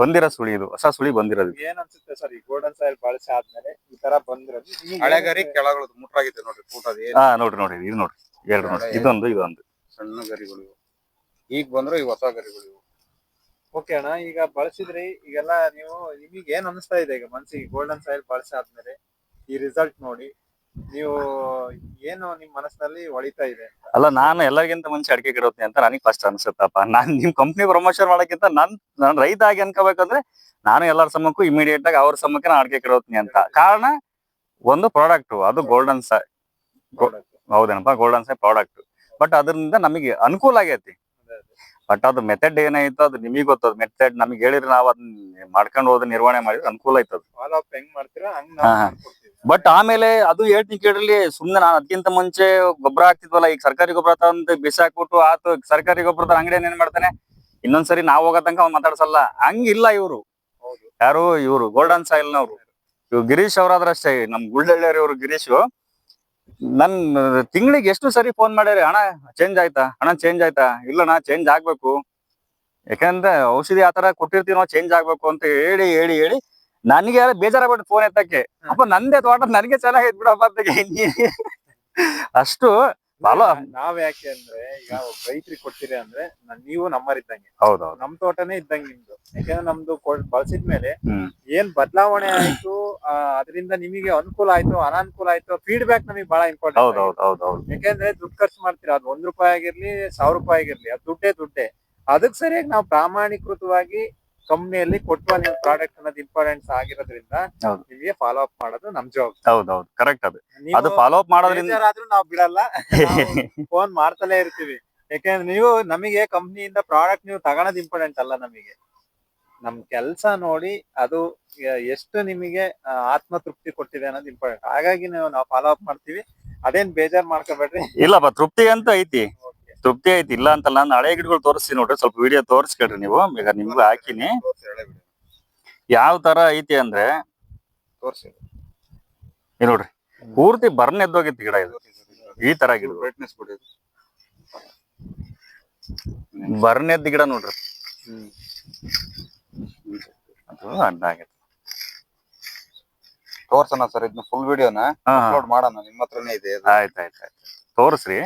ಬಂದಿರೋ ಸುಳಿ, ಇದು ಹೊಸ ಸುಳಿ ಬಂದಿರೋದು. ಏನ್ ಅನ್ಸುತ್ತೆ ಸರ್, ಈ ಗೋಲ್ಡನ್ ಸಾಯಿಲ್ ಬಳಸಿ ಆದ್ಮೇಲೆ ಈ ತರ ಬಂದಿರೋದು? ಹಳೆಗರಿ ಕೆಳಗಳು ಮುಟ್ರಾಗಿದೆ ನೋಡ್ರಿ, ಕೂಟది. ನೋಡ್ರಿ ಇದು ನೋಡ್ರಿ, ಎರಡು ನೋಡ್ರಿ, ಇದೊಂದು ಸಣ್ಣ ಗರಿಗಳು ಈಗ ಬಂದ್ರು, ಈ ಹೊಸ ಗರಿಗಳು. ಓಕೆ ಅಣ್ಣ, ಈಗ ಬಳಸಿದ್ರಿ ಈಗೆಲ್ಲ ನಿಮಗೆ ಏನ್ ಅನಿಸ್ತಾ ಇದೆ ಈಗ ಮನ್ಸಿಗೆ ಗೋಲ್ಡನ್ ಸಾಯಿಲ್ ಬಳಸಿ ಆದ್ಮೇಲೆ ಈ ರಿಸಲ್ಟ್ ನೋಡಿ ನೀವು ಏನು ನಿಮ್ ಮನಸ್ಸಿನಲ್ಲಿ ಹೊಳಿತಾ ಇದೆ? ಅಲ್ಲ, ನಾನು ಎಲ್ಲರಿಗಿಂತ ಮುಂಚೆ ಅಡಿಕೆ ಗಿಡೋತ್ನಿ ಅಂತ ನನಗೆ ಫಸ್ಟ್ ಅನ್ಸುತ್ತಪ್ಪ. ನಾನ್ ನಿಮ್ ಕಂಪ್ನಿ ಪ್ರಮೋಷನ್ ಮಾಡಕ್ಕಿಂತ ನಾನ್ ರೈತ ಆಗಿ ಅನ್ಕೋಬೇಕಂದ್ರೆ ನಾನು ಎಲ್ಲರ ಸಮ್ಮಕ್ಕೂ ಇಮಿಡಿಯೇಟ್ ಆಗಿ ಅವ್ರ ಸಮ್ಮಕ್ಕೆ ನಾನು ಅಡಿಕೆ ಗಿಡೋತ್ನಿ ಅಂತ. ಕಾರಣ ಒಂದು ಪ್ರಾಡಕ್ಟ್, ಅದು ಗೋಲ್ಡನ್ ಸಾಯಿಲ್. ಹೌದೇನಪ್ಪ, ಗೋಲ್ಡನ್ ಸಾಯಿಲ್ ಪ್ರಾಡಕ್ಟ್. ಬಟ್ ಅದರಿಂದ ನಮಗೆ ಅನುಕೂಲ ಆಗೈತಿ. ಬಟ್ ಅದು ಮೆಥಡ್ ಏನಾಯ್ತು ಅದು ನಿಮಗೆ ಗೊತ್ತದ. ಮೆಥಡ್ ನಮಗೆ ಹೇಳಿದ್ರೆ ನಾವು ಅದನ್ನ ಮಾಡ್ಕೊಂಡು ಹೋದ್ರೆ, ನಿರ್ವಹಣೆ ಮಾಡಿದ್ರೆ ಅನುಕೂಲ ಆಯ್ತದ. ಫಾಲೋ ಅಪ್ ಹೆಂಗ್ ಮಾಡ್ತೀರಾ ಹಂಗ್ ನಾವು ಮಾಡ್ಕೊಡ್ತೀವಿ. ಬಟ್ ಆಮೇಲೆ ಅದು ಹೇಳ್ತೀನಿ ಕೇಳ್ರಿ, ಸುಮ್ನೆ ನಾನು ಅದಕ್ಕಿಂತ ಮುಂಚೆ ಗೊಬ್ಬರ ಹಾಕ್ತಿದ್ವಲ್ಲ, ಈಗ ಸರ್ಕಾರಿ ಗೊಬ್ಬರ ತಂದು ಬಿಸಾಕ್ಬಿಟ್ಟು ಆತು, ಸರ್ಕಾರಿ ಗೊಬ್ಬರದ ಅಂಗಡಿ ಏನ್ ಮಾಡ್ತಾನೆ, ಇನ್ನೊಂದ್ಸರಿ ನಾವ್ ಹೋಗೋ ತನಕ ಅವ್ನು ಮಾತಾಡ್ಸಲ್ಲ. ಹಂಗಿಲ್ಲ ಇವ್ರು. ಯಾರು ಇವ್ರು ಗೋಲ್ಡನ್ ಸಾಯಿಲ್ ನವ್ರು, ಇವ್ರು ಗಿರೀಶ್ ಅವ್ರಾದ್ರಷ್ಟೇ, ನಮ್ ಗುಳ್ಳೆಳ್ಳಿಯರ್ ಇವ್ರು ಗಿರೀಶ್. ನನ್ ತಿಂಗಳಿಗೆ ಎಷ್ಟು ಸರಿ ಫೋನ್ ಮಾಡ್ಯಾರಿ, ಹಣ ಚೇಂಜ್ ಆಯ್ತಾ, ಹಣ ಚೇಂಜ್ ಆಯ್ತಾ? ಇಲ್ಲಣ್ಣ ಚೇಂಜ್ ಆಗ್ಬೇಕು, ಯಾಕಂದ್ರೆ ಔಷಧಿ ಆತರ ಕೊಟ್ಟಿರ್ತೀವಿ, ಚೇಂಜ್ ಆಗ್ಬೇಕು ಅಂತ ಹೇಳಿ ಹೇಳಿ ಹೇಳಿ ನನಗೆ ಬೇಜಾರಾಗ್ಬಿಟ್ಟು ಫೋನ್ ಎತ್ತಕ್ಕೆ. ಅಪ್ಪ ನಂದೇ ತೋಟ ನನಗೆ ಚೆನ್ನಾಗೈತ್ ಬಿಡಪ್ಪ ಅಂತ ಅಷ್ಟು ನಾವ್ ಯಾಕೆ ಅಂದ್ರೆ, ಈಗ ರೈತರಿಗೆ ಕೊಡ್ತೀರಿ ಅಂದ್ರೆ ನೀವು ನಮ್ಮರಿದ್ದಂಗೆ. ಹೌದೌದು, ನಮ್ ತೋಟನೇ ಇದ್ದಂಗೆ ನಿಮ್ದು. ಯಾಕಂದ್ರೆ ನಮ್ದು ಬಳಸಿದ್ಮೇಲೆ ಏನ್ ಬದಲಾವಣೆ ಆಯ್ತು, ಅದರಿಂದ ನಿಮಗೆ ಅನುಕೂಲ ಆಯ್ತು, ಅನಾನುಕೂಲ ಆಯ್ತು, ಫೀಡ್ಬ್ಯಾಕ್ ನಮಗೆ ಬಹಳ ಇಂಪಾರ್ಟೆಂಟ್. ಹೌದೌದು. ಯಾಕಂದ್ರೆ ದುಡ್ಡು ಖರ್ಚು ಮಾಡ್ತೀರಾ, ಅದು ₹1 ಆಗಿರ್ಲಿ, ₹1000 ಆಗಿರ್ಲಿ, ಅದು ದುಡ್ಡೇ. ಅದಕ್ಕೆ ಸರಿಯಾಗಿ ನಾವು ಪ್ರಾಮಾಣಿಕೃತವಾಗಿ ಕಂಪ್ನಿಯಲ್ಲಿ ಕೊಟ್ಟುವ ನೀವು ಪ್ರಾಡಕ್ಟ್ ಅನ್ನೋದು ಇಂಪಾರ್ಟೆನ್ಸ್ ಆಗಿರೋದ್ರಿಂದ ನಿಮಗೆ ಫಾಲೋ ಅಪ್ ಮಾಡೋದು ನಮ್ ಜವಾಬ್ದಾರಿ. ಹೌದೌದು, ಕರೆಕ್ಟ್. ಅದು ಫಾಲೋ ಅಪ್ ಮಾಡೋದ್ರಿಂದ ನಾವು ಬಿಡಲ್ಲ, ಫೋನ್ ಮಾಡ್ತಲೇ ಇರ್ತೀವಿ. ಯಾಕಂದ್ರೆ ನೀವು ನಮಗೆ ಕಂಪ್ನಿಯಿಂದ ಪ್ರಾಡಕ್ಟ್ ನೀವು ತಗೊಳೋದು ಇಂಪಾರ್ಟೆಂಟ್ ಅಲ್ಲ, ನಮಗೆ ನಮ್ ಕೆಲ್ಸ ನೋಡಿ ಅದು ಎಷ್ಟು ನಿಮಗೆ ಆತ್ಮ ತೃಪ್ತಿ ಕೊಟ್ಟಿದೆ ಅನ್ನೋದು ಇಂಪಾರ್ಟೆಂಟ್. ಹಾಗಾಗಿ ನಾವು ಫಾಲೋ ಅಪ್ ಮಾಡ್ತೀವಿ, ಅದೇನ್ ಬೇಜಾರ್ ಮಾಡ್ಕೋಬೇಡ್ರಿ. ಇಲ್ಲಪ್ಪ, ತೃಪ್ತಿ ಅಂತ ಐತಿ, ತೃಪ್ತಿ ಐತಿ, ಇಲ್ಲ ಅಂತಲ್ಲ. ನಾನು ಹಳೆ ಗಿಡಗಳು ತೋರಿಸ್ತೀನಿ ನೋಡ್ರಿ, ಸ್ವಲ್ಪ ವಿಡಿಯೋ ತೋರಿಸ್ಕೊಳ್ರಿ ನೀವು. ಈಗ ನಿಮ್ಗೂ ಹಾಕಿನಿ, ಯಾವ ತರ ಐತಿ ಅಂದ್ರೆ ತೋರ್ಸಿ ನೋಡ್ರಿ, ಪೂರ್ತಿ ಬರ್ನ್ ಎದ್ದೋಗಿತ್ತು ಗಿಡ. ಇದು ಈ ತರ ಗಿಡ, ಬ್ರೈಟ್ನೆಸ್ ಕೊಡಿ, ಬರ್ನ್ ಎದ್ದ ಗಿಡ ನೋಡ್ರಿ. ಅದು ಅಡ್ಡ ಆಗೈತೆ. ತೋರ್ಸೋಣ ಸರ್, ಇದನ್ನ ಫುಲ್ ವಿಡಿಯೋನ ಅಪ್ಲೋಡ್ ಮಾಡೋಣ, ನಿಮ್ಮ ಹತ್ರನೇ ಇದೆ. ಆಯ್ತಾಯ್ತು, ತೋರಿಸ್ರಿ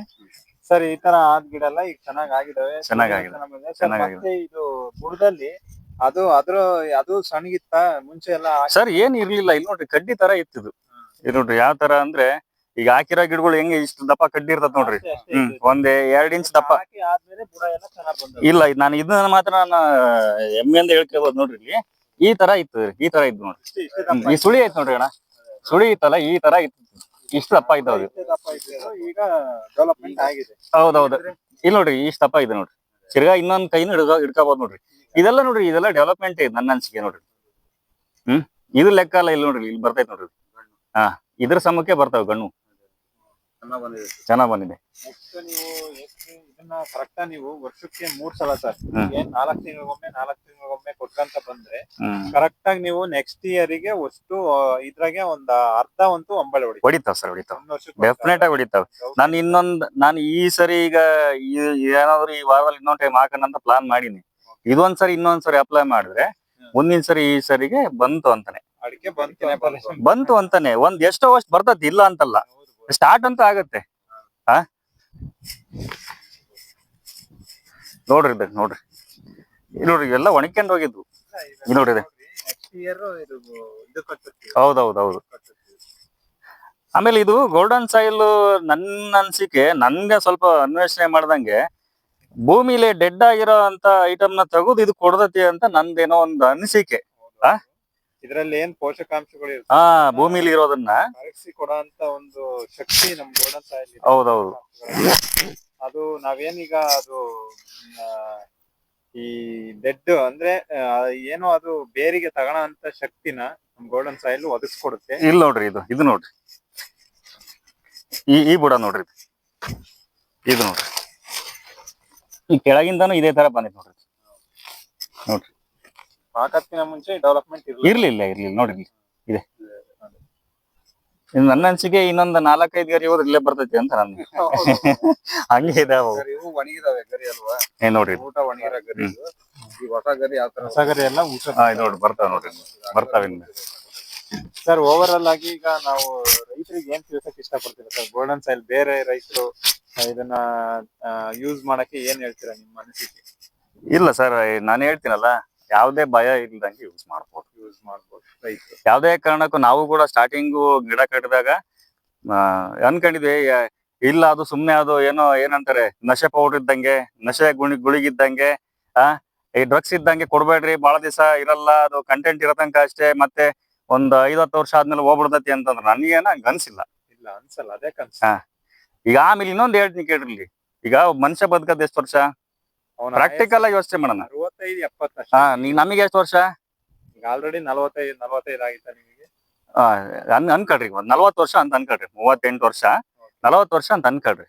ಸರ್. ಈ ತರ ಆದ್ ಗಿಡ ಎಲ್ಲ ಈಗ ಚೆನ್ನಾಗ್ ಆಗಿದಾವೆ. ಮತ್ತೆ ಇದು ಬುಡದಲ್ಲಿ ಅದು ಸಣ್ಣಗಿತ್ತ ಮುಂಚೆ ಎಲ್ಲ ಸರ್? ಏನ್ ಇರ್ಲಿಲ್ಲ. ಇಲ್ಲಿ ನೋಡ್ರಿ, ಕಡ್ಡಿ ತರ ಇತ್ತು ಇದು ನೋಡ್ರಿ. ಯಾವ ತರ ಅಂದ್ರೆ, ಈಗ ಹಾಕಿರೋ ಗಿಡಗಳು ಹೆಂಗೆ ಇಷ್ಟು ದಪ್ಪ ಕಡ್ಡಿ ಇರ್ತದ ನೋಡ್ರಿ. ಒಂದ್ 2 ಇಂಚ್ ದಪ್ಪ. ಇಲ್ಲ, ನಾನು ಇದನ್ನ ಮಾತ್ರ ನಾನು ಹೆಮ್ಮೆಯಿಂದ ಹೇಳ್ಕೋಬಹುದು ನೋಡ್ರಿ. ಇಲ್ಲಿ ಈ ತರ ಇತ್ತು, ಈ ತರ ಇದ್ದು ನೋಡ್ರಿ. ಈ ಸುಳಿ ಐತ್ ನೋಡ್ರಿ ಅಣ್ಣ, ಸುಳಿ ಇತ್ತಲ್ಲ, ಈ ತರ ಇತ್ತು, ಇಷ್ಟು ದಪ್ಪ ಇದ್ದಾವೆ. ಈಗ ಡೆವಲಪ್ಮೆಂಟ್ ಆಗಿದೆ. ಹೌದೌದು, ಇಲ್ಲಿ ನೋಡ್ರಿ, ಇಷ್ಟು ದಪ್ಪ ಇದೆ ನೋಡ್ರಿ. ತಿರ್ಗಾ ಇನ್ನೊಂದ್ ಕೈನ ಹಿಡ್ಕೋಬಹುದು ನೋಡ್ರಿ. ಇದೆಲ್ಲ ನೋಡ್ರಿ, ಇದೆಲ್ಲ ಡೆವಲಪ್ಮೆಂಟ್ ಇದೆ ನನ್ನ ಅನ್ಸಿಕೆ ನೋಡ್ರಿ. ಇದು ಲೆಕ್ಕ ಅಲ್ಲ. ಇಲ್ಲಿ ನೋಡ್ರಿ, ಇಲ್ಲಿ ಬರ್ತೈತೆ ನೋಡ್ರಿ. ಇದ್ರ ಸಮಕ್ಕೆ ಬರ್ತಾವ ಗಣ್ಣು, ಚೆನ್ನಾಗ್ ಬಂದಿದೆ. ನೀವು ಇದನ್ನ ಕರೆಕ್ಟ್ ನೀವು ವರ್ಷಕ್ಕೆ 3 ಸಲ ಸರ್, ಏನ್ 4 ತಿಂಗಳಿಗೊಮ್ಮೆ ಕೊಟ್ಕಂತ ಬಂದ್ರೆ ಕರೆಕ್ಟ್ ಆಗಿ ನೀವು ನೆಕ್ಸ್ಟ್ ಇಯರ್ ಗೆ ಅಷ್ಟು ಇದ್ರಾಗೆ ಒಂದ್ ಅರ್ಧ ಅಂತೂ ಒಂಬಳೆ ಹೊಡಿತಾವ್ ಸರ್, ಹೊಡಿತಾವ್, ಡೆಫಿನೆಟ್ ಆಗಿ ಹೊಡಿತಾವ್. ನಾನು ಈ ಸರಿ ಈಗ ಏನಾದ್ರು ಈ ವಾರದಲ್ಲಿ ಇನ್ನೊಂದ್ ಟೈಮ್ ಹಾಕೋಣಂತ ಪ್ಲಾನ್ ಮಾಡೀನಿ. ಇದೊಂದ್ಸರಿ ಇನ್ನೊಂದ್ಸರಿ ಅಪ್ಲೈ ಮಾಡಿದ್ರೆ ಮುಂದಿನ ಸರಿ ಈ ಸರಿಗೆ ಬಂತು ಅಂತಾನೆ, ಅಡಿಕೆ ಬಂತು ಅಂತಾನೆ. ಎಷ್ಟೋ ವರ್ಷ ಬರ್ತತಿ, ಇಲ್ಲ ಅಂತಲ್ಲ, ಸ್ಟಾರ್ಟ್ ಅಂತ ಆಗತ್ತೆ. ನೋಡ್ರಿ ನೋಡ್ರಿ, ನೋಡ್ರಿ ಎಲ್ಲ ಒಣಕೊಂಡು ಹೋಗಿದ್ವು ನೋಡ್ರಿ. ಹೌದೌದು. ಆಮೇಲೆ ಇದು ಗೋಲ್ಡನ್ ಸಾಯಿಲ್ ನನ್ನ ಅನ್ಸಿಕೆ, ನನ್ಗೆ ಸ್ವಲ್ಪ ಅನ್ವೇಷಣೆ ಮಾಡ್ದಂಗೆ, ಭೂಮಿಲಿ ಡೆಡ್ ಆಗಿರೋ ಅಂತ ಐಟಮ್ ನ ತೆಗೆದು ಇದು ಕೊಡದತಿ ಅಂತ ನಂದೇನೋ ಒಂದು ಅನಿಸಿಕೆ. ಇದ್ರಲ್ಲಿ ಏನ್ ಪೋಷಕಾಂಶಗಳು ಭೂಮಿಲಿ ಇರೋದನ್ನ ಕೊಡೋಂತ ಒಂದು ಶಕ್ತಿ ನಮ್ ಗೋಲ್ಡನ್ ಸಾಯಿಲ್. ಹೌದೌದು. ಅದು ನಾವೇನೀಗ ಅದು ಈ ಡೆಡ್ ಅಂದ್ರೆ ಏನೋ ಅದು ಬೇರಿಗೆ ತಗೋಣ ಅಂತ ಶಕ್ತಿನ ನಮ್ ಗೋಲ್ಡನ್ ಸಾಯಿಲ್ ಒದಗಿಸ್ಕೊಡುತ್ತೆ. ಇಲ್ಲಿ ನೋಡ್ರಿ, ಇದು ನೋಡ್ರಿ, ಈ ಬುಡ ನೋಡ್ರಿ, ಇದು ನೋಡ್ರಿ, ಈ ಕೆಳಗಿಂದಾನು ಇದೇ ತರ ಬಂದಿತ್ತು ನೋಡ್ರಿ. ಹಾಕಕ್ಕಿಂತ ಮುಂಚೆ ಡೆವಲಪ್ಮೆಂಟ್ ಇರ್ಲಿಲ್ಲ ನೋಡ್ರಿ, ಇದೆ. ಇನ್ನು ನನ್ನ ಅನ್ಸಿಕೆ ಇನ್ನೊಂದ್ 4-5 ಗರಿ ಹೋದ್ರೆ ಇಲ್ಲೇ ಬರ್ತೈತಿ ಅಂತ ನನ್ಗೆ ಹಂಗೆ ಇದಾವ ಗರಿ ಇವು ಒಣಗಿದಾವೆ ಗರಿ ಅಲ್ವಾ, ಏನ್ ನೋಡ್ರಿ ಊಟ ಒಣಗಿರೋ ಗರಿ ಇದು. ಈ ಹೊಸ ಗರಿ ಯಾವ ತರ ಹೊಸಗರಿ ಎಲ್ಲ ಊಟ. ನೋಡ್ರಿ ಬರ್ತಾವ ನೋಡ್ರಿ ಬರ್ತಾವ ಇನ್ನು. ಸರ್ ಓವರ್ ಆಲ್ ಆಗಿ ಈಗ ನಾವು ರೈತರಿಗೆ ಏನ್ ತಿಳ್ಸಕ್ ಇಷ್ಟಪಡ್ತೀರಾ ಸರ್? ಗೋಲ್ಡನ್ ಸಾಯಿಲ್ ಬೇರೆ ರೈತರು ಇದನ್ನ ಯೂಸ್ ಮಾಡಕ್ಕೆ ಏನ್ ಹೇಳ್ತೀರಾ ನಿಮ್ಮ ಅನಿಸಿಕೆ? ಇಲ್ಲ ಸರ್, ನಾನು ಹೇಳ್ತೀನಲ್ಲ, ಯಾವ್ದೇ ಭಯ ಇಲ್ದಂಗೆ ಯೂಸ್ ಮಾಡ್ಬೋದು ರೈತರು ಯಾವ್ದೇ ಕಾರಣಕ್ಕೂ. ನಾವು ಕೂಡ ಸ್ಟಾರ್ಟಿಂಗು ಗಿಡ ಕಟ್ಟಿದಾಗ ಅನ್ಕೊಂಡಿದ್ವಿ, ಇಲ್ಲ ಅದು ಸುಮ್ನೆ ಅದು ಏನಂತಾರೆ ನಶೆ ಪೌಡರ್ ಇದ್ದಂಗೆ, ನಶೆ ಗುಳಿಗಿದ್ದಂಗೆ, ಈ ಡ್ರಗ್ಸ್ ಇದ್ದಂಗೆ ಕೊಡ್ಬೇಡ್ರಿ, ಬಹಳ ದಿವಸ ಇರಲ್ಲ, ಅದು ಕಂಟೆಂಟ್ ಇರೋ ತನಕ ಅಷ್ಟೇ, ಮತ್ತೆ ಒಂದ್ 50 ವರ್ಷ ಆದ್ಮೇಲೆ ಹೋಗ್ಬಿಡ್ತೈತಿ ಅಂತಂದ್ರೆ ನನಗೇನ ಅನ್ಸಿಲ್ಲ. ಇಲ್ಲ ಅನ್ಸಲ್ಲ, ಅದೇ ಕನ್ಸ. ಈಗ ಆಮೇಲೆ ಇನ್ನೊಂದ್ ಹೇಳ್ತೀನಿ ಕೇಳ್ರಿ, ಈಗ ಮನುಷ್ಯ ಬದುಕದ್ ಎಷ್ಟು ವರ್ಷ? ಪ್ರಾಕ್ಟಿಕಲ್ ಆಗಿ ಯೋಚನೆ ಮಾಡೋಣ. 65-70 ನಮಗೆ ಎಷ್ಟು ವರ್ಷ? ಈಗ ಆಲ್ರೆಡಿ 45 ಆಗಿತ್ತ ನಿಮಗೆ? ಅನ್ಕೊಳ್ರಿ, 40 ವರ್ಷ ಅಂತ ಅನ್ಕೊಳ್ರಿ, 38 ವರ್ಷ 40 ವರ್ಷ ಅಂತ ಅನ್ಕೊಳ್ರಿ.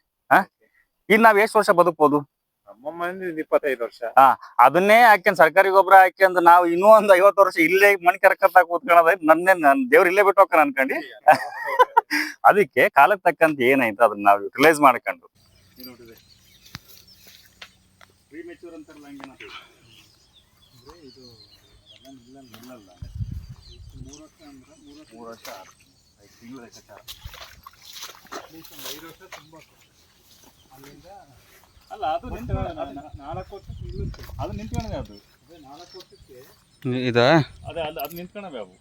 ಈಗ ನಾವ್ ಎಷ್ಟು ವರ್ಷ ಬದುಕ್ಬೋದು? ನಮ್ಮ ಮನೆ 25 ವರ್ಷ. ಅದನ್ನೇ ಹಾಕ್ಯಂಡ್ ಸರ್ಕಾರಿ ಗೊಬ್ಬರ ಹಾಕ್ಯಂಡ್ ನಾವು ಇನ್ನೂ ಒಂದ್ 50 ವರ್ಷ ಇಲ್ಲೇ ಮಣ್ ಕೆರಕತ್ತ ಕೂತ್ಕೊಳ್ಳೋದ, ನನ್ ದೇವ್ರ ಇಲ್ಲೇ ಬಿಟ್ಟು ಹೋಗ್ತಾನ ಅನ್ಕೊಂಡಿ. ಅದಕ್ಕೆ ಕಾಲಕ್ಕೆ ತಕ್ಕಂತ ಏನಾಯ್ತು ಅದನ್ನ ನಾವು ಯುಟಿಲೈಸ್ ಮಾಡ್ಕೊಂಡು ಅಲ್ಲ ಅದು ನಿಂತ್ಕೊಂಡೆ ಅದು ಇದಾ ಅದು ನಿಂತ್ಕೊಂಡವೆ ಅವು.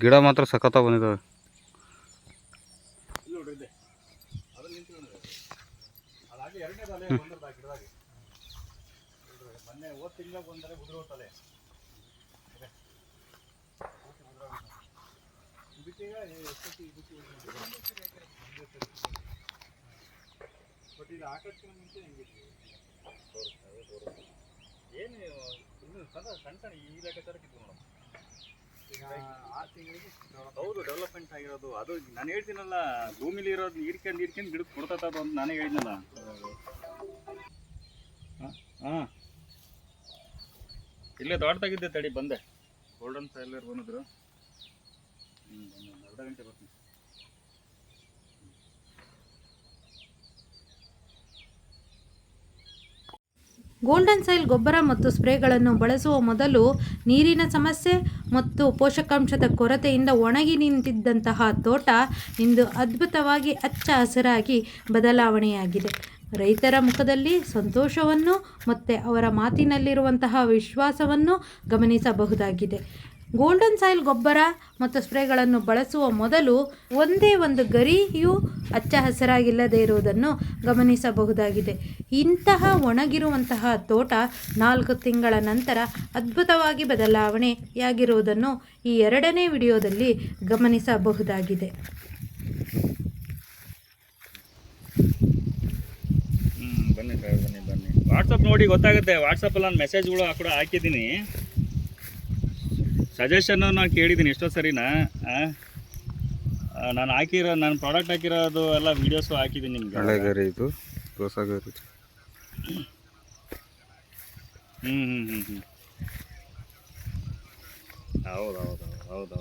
ಗಿಡ ಮಾತ್ರ ಸಖತ್ತ ಬಂದಿದ್ದಾವೆ. ಅದು ನಿಂತ್ಕೊಂಡವೆ, ಅದಾಗಿ ಎರಡನೇ ತಲೆ ಬಂದಿರ್ದ ಗಿಡದಾಗಿ. ಮೊನ್ನೆ ಹೋದ ತಿಂಗಳ ಬಂದರೆ ಉದುರೋ ತಲೆ ಇದಕ್ಕೆ ಬಟ್ ಇದು ಆಕರ್ಷಣೆ ಮುಂಚೆ ಹೆಂಗಿತ್ತು ಏನು ಇನ್ನು ಸಣ್ಣ ಸಣ್ಣ ಈ ಲೆಕ್ಕಾಚಾರಕ್ಕಿತ್ತು ನೋಡೋಣ. ಈಗ 6 ತಿಂಗಳಿಗೆ ಹೌದು ಡೆವಲಪ್ಮೆಂಟ್ ಆಗಿರೋದು. ಅದು ನಾನು ಹೇಳ್ತೀನಲ್ಲ, ಭೂಮಿಲಿ ಇರೋದು ಹೀರ್ಕೊಂಡು ಗಿಡಕ್ಕೆ ಕೊಡ್ತದ ಅಂತ ನಾನೇ ಹೇಳಿದ್ನಲ್ಲ. ಇಲ್ಲೇ ದೊಡ್ಡದಾಗಿದ್ದೆ ತಡಿ ಬಂದೆ. ಗೋಲ್ಡನ್ ಸಾಯಿಲರ್ ಬಂದಿದ್ರು. ಅರ್ಧ ಗಂಟೆ ಬರ್ತೀನಿ. ಗೋಲ್ಡನ್ ಸಾಯಿಲ್ ಗೊಬ್ಬರ ಮತ್ತು ಸ್ಪ್ರೇಗಳನ್ನು ಬಳಸುವ ಮೊದಲು ನೀರಿನ ಸಮಸ್ಯೆ ಮತ್ತು ಪೋಷಕಾಂಶದ ಕೊರತೆಯಿಂದ ಒಣಗಿ ನಿಂತಿದ್ದಂತಹ ತೋಟ ಇಂದು ಅದ್ಭುತವಾಗಿ ಹಚ್ಚ ಹಸಿರಾಗಿ ಬದಲಾವಣೆಯಾಗಿದೆ. ರೈತರ ಮುಖದಲ್ಲಿ ಸಂತೋಷವನ್ನು ಮತ್ತು ಅವರ ಮಾತಿನಲ್ಲಿರುವಂತಹ ವಿಶ್ವಾಸವನ್ನು ಗಮನಿಸಬಹುದಾಗಿದೆ. ಗೋಲ್ಡನ್ ಸಾಯಿಲ್ ಗೊಬ್ಬರ ಮತ್ತು ಸ್ಪ್ರೇಗಳನ್ನು ಬಳಸುವ ಮೊದಲು ಒಂದೇ ಒಂದು ಗರಿಯೂ ಹಚ್ಚ ಹಸಿರಾಗಿಲ್ಲದೆ ಇರುವುದನ್ನು ಗಮನಿಸಬಹುದಾಗಿದೆ. ಇಂತಹ ಒಣಗಿರುವಂತಹ ತೋಟ 4 ತಿಂಗಳ ನಂತರ ಅದ್ಭುತವಾಗಿ ಬದಲಾವಣೆಯಾಗಿರುವುದನ್ನು ಈ 2ನೇ ವಿಡಿಯೋದಲ್ಲಿ ಗಮನಿಸಬಹುದಾಗಿದೆ. ಬನ್ನಿ ವಾಟ್ಸಪ್ ನೋಡಿ ಗೊತ್ತಾಗುತ್ತೆ. ವಾಟ್ಸಪ್ಪಲ್ಲಿ ನಾನು ಮೆಸೇಜ್ಗಳು ಕೂಡ ಹಾಕಿದ್ದೀನಿ. ಸಜೆಷನ್ನು ನಾನು ಕೇಳಿದ್ದೀನಿ ಎಷ್ಟೋ ಸರಿನಾ. ನಾನು ಪ್ರಾಡಕ್ಟ್ ಹಾಕಿರೋದು ಎಲ್ಲ ವೀಡಿಯೋಸು ಹಾಕಿದ್ದೀನಿ ನಿಮ್ಗೆ. ಹಳೆ ಗರಿ ಇದು, ಹೊಸ ಗರಿ. ಹೌದು